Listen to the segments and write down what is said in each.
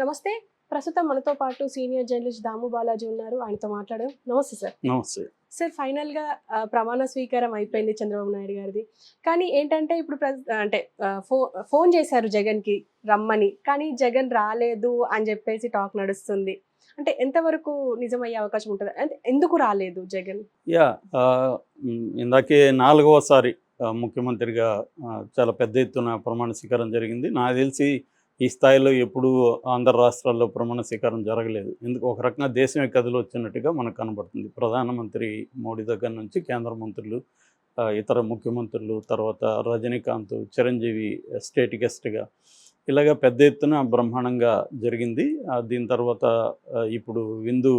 నమస్తే. ప్రస్తుతం మనతో పాటు సీనియర్ జర్నలిస్ట్ దాము బాలాజీ ఉన్నారు. ఆయనతో మాట్లాడదాం. నమస్తే సార్. నమస్తే. సార్ ఫైనల్‌గా ప్రమాణ స్వీకారం అయిపోయింది చంద్రబాబు నాయుడు గారిది. కానీ ఏంటంటే ఇప్పుడు అంటే ఫోన్ చేశారు జగన్‌కి రమ్మని. కానీ జగన్ రాలేదు అని చెప్పేసి టాక్ నడుస్తుంది. అంటే ఎంతవరకు నిజమయ్యే అవకాశం ఉంటది? అంటే ఎందుకు రాలేదు జగన్? ఇందాకే నాలుగవసారి ముఖ్యమంత్రిగా చాలా పెద్ద ఎత్తున ప్రమాణ స్వీకారం జరిగింది. నాకు తెలిసి ఈ స్థాయిలో ఎప్పుడూ ఆంధ్ర రాష్ట్రాల్లో ప్రమాణ స్వీకారం జరగలేదు. ఎందుకు ఒక రకంగా దేశమే కదిలి వచ్చినట్టుగా మనకు కనబడుతుంది. ప్రధానమంత్రి మోడీ దగ్గర నుంచి కేంద్ర మంత్రులు, ఇతర ముఖ్యమంత్రులు, తర్వాత రజనీకాంత్, చిరంజీవి స్టేట్ గెస్ట్గా ఇలాగ పెద్ద ఎత్తున బ్రహ్మాండంగా జరిగింది. దీని తర్వాత ఇప్పుడు విందు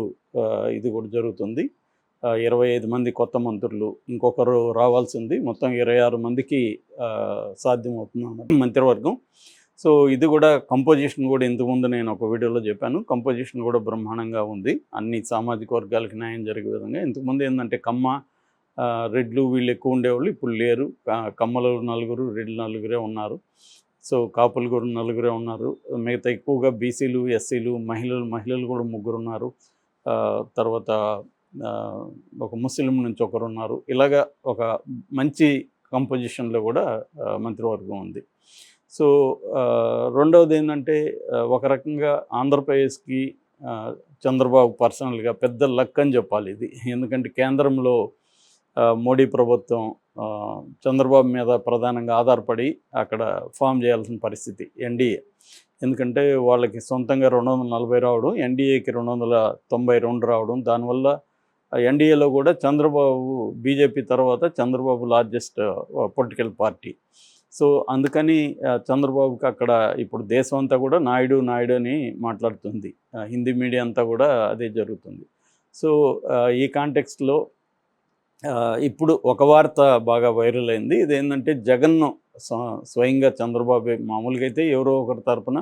ఇది కూడా జరుగుతుంది. 25 మంది కొత్త మంత్రులు, ఇంకొకరు రావాల్సింది. మొత్తం 26 మందికి సాధ్యమవుతుంది మంత్రివర్గం. సో ఇది కూడా కంపోజిషన్ కూడా ఇంతకుముందు నేను ఒక వీడియోలో చెప్పాను. కంపోజిషన్ కూడా బ్రహ్మాండంగా ఉంది. అన్ని సామాజిక వర్గాలకు న్యాయం జరిగే విధంగా. ఇంతకుముందు ఏంటంటే కమ్మ, రెడ్లు వీళ్ళు ఎక్కువ ఉండేవాళ్ళు, ఇప్పుడు లేరు. కమ్మలు 4, రెడ్లు 4 ఉన్నారు. సో కాపులు కూడా 4 ఉన్నారు. మిగతా ఎక్కువగా బీసీలు, ఎస్సీలు, మహిళలు కూడా 3 ఉన్నారు. తర్వాత ఒక ముస్లిం నుంచి ఒకరు ఉన్నారు. ఇలాగా ఒక మంచి కంపోజిషన్లో కూడా మంత్రివర్గం ఉంది. సో రెండవది ఏంటంటే ఒక రకంగా ఆంధ్రప్రదేశ్కి చంద్రబాబు పర్సనల్గా పెద్ద లక్ అని చెప్పాలి ఇది. ఎందుకంటే కేంద్రంలో మోడీ ప్రభుత్వం చంద్రబాబు మీద ప్రధానంగా ఆధారపడి అక్కడ ఫామ్ చేయాల్సిన పరిస్థితి ఎన్డీఏ. ఎందుకంటే వాళ్ళకి సొంతంగా 240 రావడం, ఎన్డీఏకి 292 రావడం. దానివల్ల ఎన్డీఏలో కూడా చంద్రబాబు, బీజేపీ తర్వాత Chandrababu largest political party. So అందుకని చంద్రబాబుకి అక్కడ ఇప్పుడు దేశం అంతా కూడా నాయుడు అని మాట్లాడుతుంది. హిందీ మీడియా అంతా కూడా అదే జరుగుతుంది. సో ఈ కాంటెక్స్ట్లో ఇప్పుడు ఒక వార్త బాగా వైరల్ అయింది. ఇదేంటంటే జగన్ను స్వయంగా చంద్రబాబు, మామూలుగా అయితే ఎవరో ఒకరి తరపున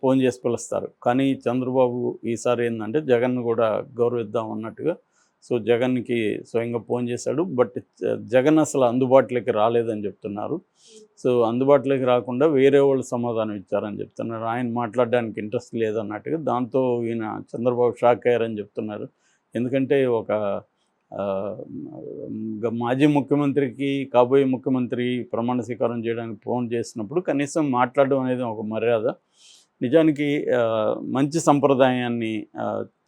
ఫోన్ చేసి పిలుస్తారు. కానీ చంద్రబాబు ఈసారి ఏంటంటే జగన్ను కూడా గౌరవిద్దాం అన్నట్టుగా సో జగన్కి స్వయంగా ఫోన్ చేశాడు. బట్ జగన్ అసలు అందుబాటులోకి రాలేదని చెప్తున్నారు. సో అందుబాటులోకి రాకుండా వేరే వాళ్ళు సమాధానం ఇచ్చారని చెప్తున్నారు. ఆయన మాట్లాడడానికి ఇంట్రెస్ట్ లేదన్నట్టుగా. దాంతో ఈయన చంద్రబాబు షాక్ అయ్యారని చెప్తున్నారు. ఎందుకంటే ఒక మాజీ ముఖ్యమంత్రికి, కాబోయే ముఖ్యమంత్రి ప్రమాణ స్వీకారం చేయడానికి ఫోన్ చేసినప్పుడు కనీసం మాట్లాడడం అనేది ఒక మర్యాద. నిజానికి మంచి సంప్రదాయాన్ని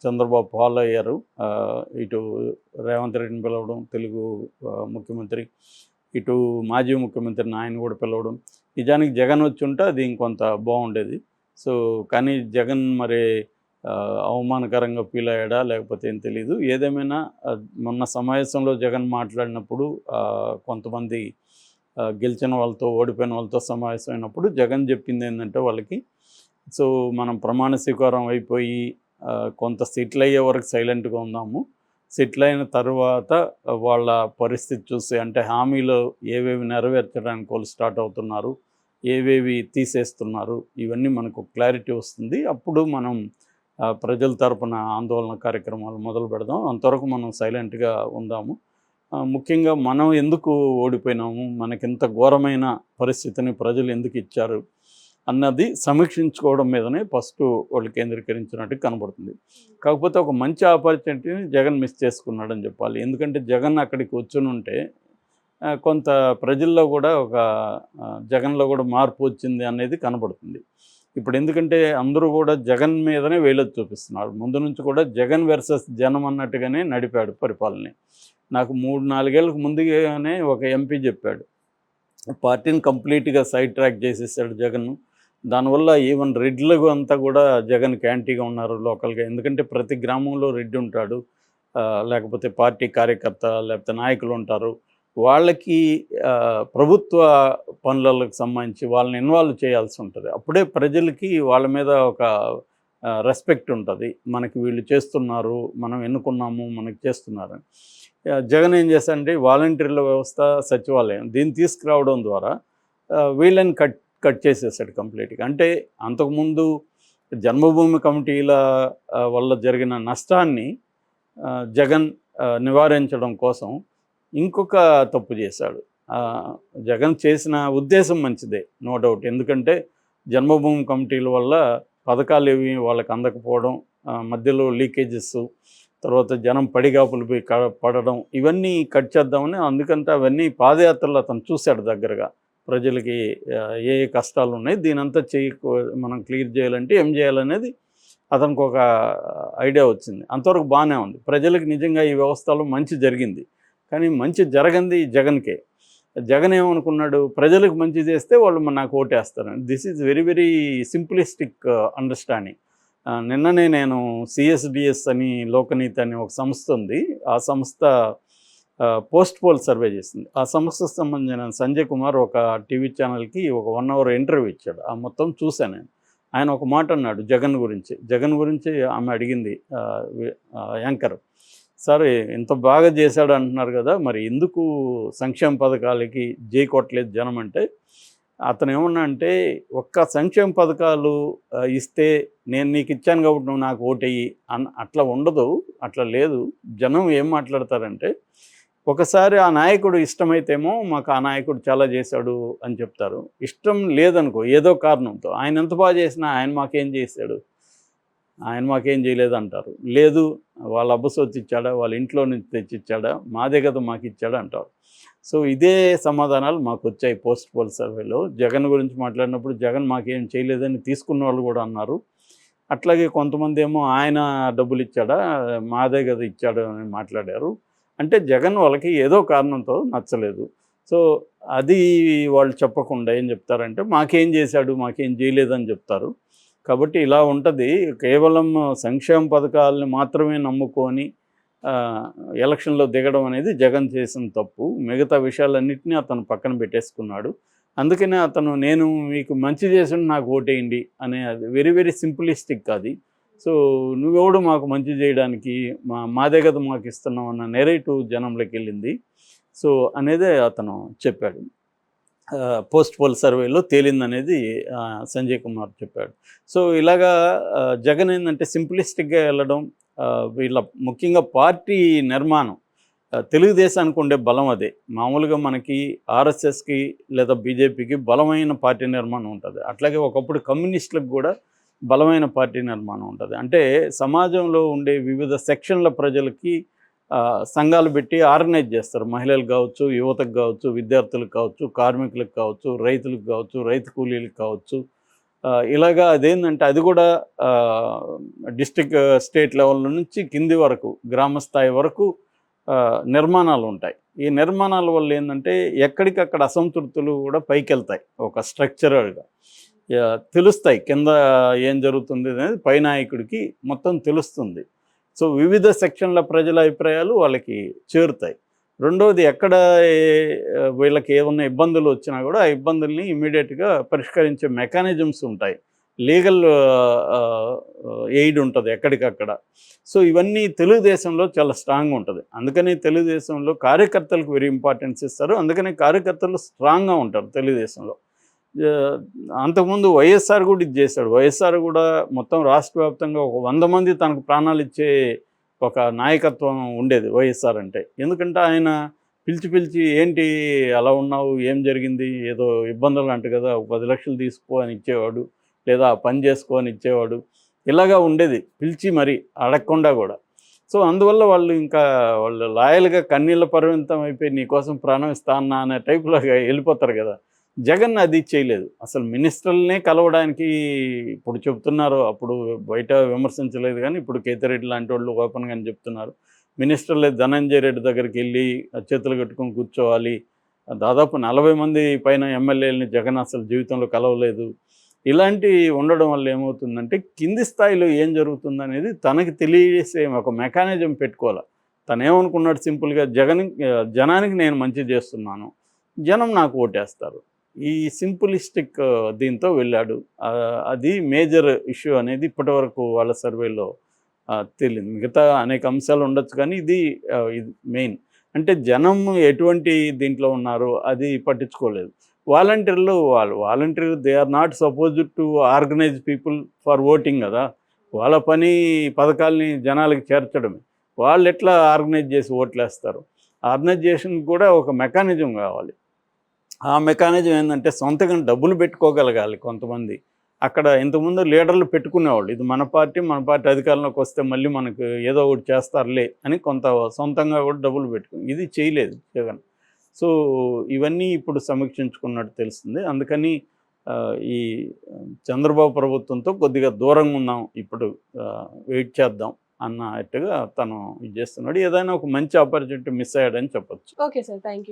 చంద్రబాబు ఫాలో అయ్యారు. ఇటు రేవంత్ రెడ్డిని పిలవడం, తెలుగు ముఖ్యమంత్రి, ఇటు మాజీ ముఖ్యమంత్రిని ఆయన కూడా పిలవడం. నిజానికి జగన్ వచ్చి ఉంటే అది ఇంకొంత బాగుండేది. సో కానీ జగన్ మరి అవమానకరంగా ఫీల్ అయ్యాడా లేకపోతే ఏం తెలీదు. ఏదేమైనా మొన్న సమావేశంలో జగన్ మాట్లాడినప్పుడు కొంతమంది గెలిచిన వాళ్ళతో, ఓడిపోయిన వాళ్ళతో సమావేశం అయినప్పుడు జగన్ చెప్పింది ఏంటంటే వాళ్ళకి, సో మనం ప్రమాణ స్వీకారం అయిపోయి కొంత సెటిల్ అయ్యే వరకు సైలెంట్గా ఉందాము. సెటిల్ అయిన తర్వాత వాళ్ళ పరిస్థితి చూసి, అంటే హామీలు ఏవేవి నెరవేర్చడానికి వాళ్ళు స్టార్ట్ అవుతున్నారు, ఏవేవి తీసేస్తున్నారు, ఇవన్నీ మనకు క్లారిటీ వస్తుంది. అప్పుడు మనం ప్రజల తరపున ఆందోళన కార్యక్రమాలు మొదలు పెడదాం. అంతవరకు మనం సైలెంట్గా ఉందాము. ముఖ్యంగా మనం ఎందుకు ఓడిపోయినాము, మనకింత ఘోరమైన పరిస్థితిని ప్రజలు ఎందుకు ఇచ్చారు అన్నది సమీక్షించుకోవడం మీదనే ఫస్ట్ వాళ్ళు కేంద్రీకరించినట్టు కనబడుతుంది. కాకపోతే ఒక మంచి ఆపర్చునిటీని జగన్ మిస్ చేసుకున్నాడని చెప్పాలి. ఎందుకంటే జగన్ అక్కడికి వచ్చునుంటే కొంత ప్రజల్లో కూడా ఒక జగన్లో కూడా మార్పు వచ్చింది అనేది కనబడుతుంది. ఇప్పుడు ఎందుకంటే అందరూ కూడా జగన్ మీదనే వేలెత్తి చూపిస్తున్నారు. ముందు నుంచి కూడా జగన్ వర్సెస్ జనం అన్నట్టుగానే నడిపాడు పరిపాలన. నాకు 3-4 ఏళ్ళకు ముందుగానే ఒక ఎంపీ చెప్పాడు, పార్టీని కంప్లీట్గా సైడ్ ట్రాక్ చేసేసాడు జగన్. దానివల్ల ఈవెన్ రెడ్లకు అంతా కూడా జగన్కి యాంటీగా ఉన్నారు లోకల్గా. ఎందుకంటే ప్రతి గ్రామంలో రెడ్డి ఉంటాడు, లేకపోతే పార్టీ కార్యకర్త లేకపోతే నాయకులు ఉంటారు. వాళ్ళకి ప్రభుత్వ పనులకు సంబంధించి వాళ్ళని ఇన్వాల్వ్ చేయాల్సి ఉంటుంది. అప్పుడే ప్రజలకి వాళ్ళ మీద ఒక రెస్పెక్ట్ ఉంటుంది. మనకి వీళ్ళు చేస్తున్నారు, మనం ఎన్నుకున్నాము, మనకి చేస్తున్నారు. జగన్ ఏం చేస్తాడంటే వాలంటీర్ల వ్యవస్థ, సచివాలయం దీన్ని తీసుకురావడం ద్వారా వీళ్ళని కట్ చేసేసాడు కంప్లీట్గా. అంటే అంతకుముందు జన్మభూమి కమిటీల వల్ల జరిగిన నష్టాన్ని జగన్ నివారించడం కోసం ఇంకొక తప్పు చేశాడు. జగన్ చేసిన ఉద్దేశం మంచిదే, నో డౌట్. ఎందుకంటే జన్మభూమి కమిటీల వల్ల పథకాలు ఏవి వాళ్ళకి అందకపోవడం, మధ్యలో లీకేజెస్, తర్వాత జనం పడిగాపులు పోయి పడడం, ఇవన్నీ కట్ చేద్దామని, అందుకంటే అవన్నీ పాదయాత్రలో అతను చూశాడు దగ్గరగా. ప్రజలకి ఏ ఏ కష్టాలు ఉన్నాయి, దీనంతా మనం క్లియర్ చేయాలంటే ఏం చేయాలనేది అతనికి ఒక ఐడియా వచ్చింది. అంతవరకు బాగానే ఉంది. ప్రజలకు నిజంగా ఈ వ్యవస్థలో మంచి జరిగింది. కానీ మంచి జరగంది జగన్కే. జగన్ ఏమనుకున్నాడు, ప్రజలకు మంచి చేస్తే వాళ్ళు నాకు ఓటేస్తారని. This is very very simplistic understanding. నిన్ననే నేను సిఎస్డిఎస్ అని, లోకనీతి అని ఒక సంస్థ ఉంది. ఆ సంస్థ పోస్ట్ పోల్ సర్వే చేసింది. ఆ సంస్థకు సంబంధించిన సంజయ్ కుమార్ ఒక టీవీ ఛానల్కి ఒక 1 అవర్ ఇంటర్వ్యూ ఇచ్చాడు. ఆ మొత్తం చూశాను నేను. ఆయన ఒక మాట అన్నాడు జగన్ గురించి ఆమె అడిగింది యాంకర్, సార్ ఇంత బాగా చేశాడు అంటున్నారు కదా, మరి ఎందుకు సంక్షేమ పథకాలకి జై కొట్టలేదు జనం అంటే, అతను ఏమన్నా అంటే, ఒక్క సంక్షేమ పథకాలు ఇస్తే నేను నీకు ఇచ్చాను కాబట్టి నువ్వు నాకు ఓటెయ్యి అట్లా ఉండదు, అట్లా లేదు. జనం ఏం మాట్లాడతారంటే, ఒకసారి ఆ నాయకుడు ఇష్టమైతేమో మాకు ఆ నాయకుడు చాలా చేశాడు అని చెప్తారు. ఇష్టం లేదనుకో ఏదో కారణంతో, ఆయన ఎంత బాగా చేసినా ఆయన మాకేం చేశాడు, ఆయన మాకేం చేయలేదు అంటారు. లేదు వాళ్ళ అబ్బసొచ్చి ఇచ్చాడా, వాళ్ళ ఇంట్లో నుంచి తెచ్చిచ్చాడా, మాదే కదా మాకు ఇచ్చాడా అంటారు. సో ఇదే సమాధానాలు మాకు వచ్చాయి పోస్ట్ పోల్ సర్వేలో. జగన్ గురించి మాట్లాడినప్పుడు జగన్ మాకేం చేయలేదని తీసుకున్న వాళ్ళు కూడా అన్నారు. అట్లాగే కొంతమంది ఏమో ఆయన డబ్బులు ఇచ్చాడా, మాదే కదా ఇచ్చాడు అని మాట్లాడారు. అంటే జగన్ వాళ్ళకి ఏదో కారణంతో నచ్చలేదు. సో అది వాళ్ళు చెప్పకుండా ఏం చెప్తారంటే, మాకేం చేశాడు, మాకేం చేయలేదని చెప్తారు. కాబట్టి ఇలా ఉంటుంది. కేవలం సంక్షేమ పథకాలని మాత్రమే నమ్ముకొని ఎలక్షన్లో దిగడం అనేది జగన్ చేసిన తప్పు. మిగతా విషయాలన్నింటినీ అతను పక్కన పెట్టేసుకున్నాడు. అందుకనే అతను నేను మీకు మంచి చేసి నాకు ఓటేయండి అనే, అది వెరీ వెరీ సింపులిస్టిక్ అది. సో నువ్వెవడు మాకు మంచి చేయడానికి, మాదే కదా మాకు ఇస్తున్నావు అన్న నెరేటివ్ జనంలోకి వెళ్ళింది. సో అనేదే అతను చెప్పాడు. పోస్ట్ పోల్ సర్వేలో తేలిందనేది సంజయ్ కుమార్ చెప్పాడు. సో ఇలాగా జగన్ ఏంటంటే సింప్లిస్టిక్గా వెళ్ళడం, వీళ్ళ ముఖ్యంగా పార్టీ నిర్మాణం, తెలుగుదేశానికి ఉండే బలం అదే. మామూలుగా మనకి ఆర్ఎస్ఎస్కి లేదా బీజేపీకి బలమైన పార్టీ నిర్మాణం ఉంటుంది. అట్లాగే ఒకప్పుడు కమ్యూనిస్టులకు కూడా బలమైన పార్టీ నిర్మాణం ఉంటుంది. అంటే సమాజంలో ఉండే వివిధ సెక్షన్ల ప్రజలకి సంఘాలు పెట్టి ఆర్గనైజ్ చేస్తారు. మహిళలకు కావచ్చు, యువతకు కావచ్చు, విద్యార్థులకు కావచ్చు, కార్మికులకు కావచ్చు, రైతులకు కావచ్చు, రైతు కూలీలకు కావచ్చు. ఇలాగా అదేంటంటే అది కూడా డిస్ట్రిక్ట్ స్టేట్ లెవెల్ నుంచి కింది వరకు, గ్రామ స్థాయి వరకు నిర్మాణాలు ఉంటాయి. ఈ నిర్మాణాల వల్ల ఏంటంటే ఎక్కడికక్కడ అసంతృప్తులు కూడా పైకి వెళ్తాయి. ఒక స్ట్రక్చరల్గా తెలుస్తాయి, కింద ఏం జరుగుతుంది అనేది పై నాయకుడికి మొత్తం తెలుస్తుంది. సో వివిధ సెక్షన్ల ప్రజల అభిప్రాయాలు వాళ్ళకి చేరుతాయి. రెండవది, ఎక్కడ వీళ్ళకి ఏమన్నా ఇబ్బందులు వచ్చినా కూడా ఆ ఇబ్బందుల్ని ఇమీడియట్గా పరిష్కరించే మెకానిజమ్స్ ఉంటాయి. లీగల్ ఎయిడ్ ఉంటుంది ఎక్కడికక్కడ. సో ఇవన్నీ తెలుగుదేశంలో చాలా స్ట్రాంగ్గా ఉంటుంది. అందుకని తెలుగుదేశంలో కార్యకర్తలకు వెరీ ఇంపార్టెన్స్ ఇస్తారు. అందుకని కార్యకర్తలు స్ట్రాంగ్గా ఉంటారు తెలుగుదేశంలో. అంతకుముందు వైఎస్ఆర్ కూడా ఇది చేశాడు. వైఎస్ఆర్ కూడా మొత్తం రాష్ట్ర వ్యాప్తంగా ఒక 100 మంది తనకు ప్రాణాలు ఇచ్చే ఒక నాయకత్వం ఉండేది వైఎస్ఆర్ అంటే. ఎందుకంటే ఆయన పిలిచి ఏంటి అలా ఉన్నావు, ఏం జరిగింది, ఏదో ఇబ్బందులు అంట కదా, 10 లక్షలు తీసుకో అని ఇచ్చేవాడు, లేదా పని చేసుకో అని ఇచ్చేవాడు. ఇలాగా ఉండేది, పిలిచి మరి అడగకుండా కూడా. సో అందువల్ల వాళ్ళు లాయల్గా కన్నీళ్ళ పరిమితం అయిపోయి నీకోసం ప్రాణం ఇస్తా అన్నా అనే టైప్లాగా వెళ్ళిపోతారు కదా. జగన్ అది చేయలేదు. అసలు మినిస్టర్లనే కలవడానికి ఇప్పుడు చెప్తున్నారు, అప్పుడు బయట విమర్శించలేదు కానీ ఇప్పుడు కేతిరెడ్డి లాంటి వాళ్ళు ఓపెన్గానే చెప్తున్నారు. మినిస్టర్లే ధనంజయ రెడ్డి దగ్గరికి వెళ్ళి చేతులు కట్టుకొని కూర్చోవాలి. దాదాపు 40 మంది పైన ఎమ్మెల్యేలని జగన్ అసలు జీవితంలో కలవలేదు. ఇలాంటివి ఉండడం వల్ల ఏమవుతుందంటే కింది స్థాయిలో ఏం జరుగుతుందనేది తనకి తెలియజేసే ఒక మెకానిజం పెట్టుకోవాలి. తను ఏమనుకున్నాడు, సింపుల్గా జనానికి నేను మంచి చేస్తున్నాను, జనం నాకు ఓటేస్తారు, ఈ సింపులిస్టిక్ దీంతో వెళ్ళాడు. అది మేజర్ ఇష్యూ అనేది ఇప్పటివరకు వాళ్ళ సర్వేలో తేలింది. మిగతా అనేక అంశాలు ఉండొచ్చు కానీ ఇది మెయిన్. అంటే జనం ఎటువంటి దీంట్లో ఉన్నారో అది పట్టించుకోలేదు. వాలంటీర్లు they are not supposed to organise people for voting కదా. వాళ్ళ పని పథకాలని జనాలకి చేర్చడమే. వాళ్ళు ఎట్లా ఆర్గనైజ్ చేసి ఓట్లేస్తారు? ఆర్గనైజేషన్ కూడా ఒక మెకానిజం కావాలి. ఆ మెకానిజం ఏంటంటే సొంతంగా డబ్బులు పెట్టుకోగలగాలి కొంతమంది. అక్కడ ఇంతకుముందు లీడర్లు పెట్టుకునేవాళ్ళు, ఇది మన పార్టీ అధికారంలోకి వస్తే మళ్ళీ మనకు ఏదో ఒకటి చేస్తారులే అని కొంత సొంతంగా కూడా డబ్బులు పెట్టుకుని, ఇది చేయలేదు జగన్. సో ఇవన్నీ ఇప్పుడు సమీక్షించుకున్నట్టు తెలుస్తుంది. అందుకని ఈ చంద్రబాబు ప్రభుత్వంతో కొద్దిగా దూరంగా ఉన్నాం ఇప్పుడు, వెయిట్ చేద్దాం అన్నట్టుగా తను ఇది చేస్తున్నాడు. ఏదైనా ఒక మంచి ఆపర్చునిటీ మిస్ అయ్యాడని చెప్పొచ్చు. Okay sir, thank you.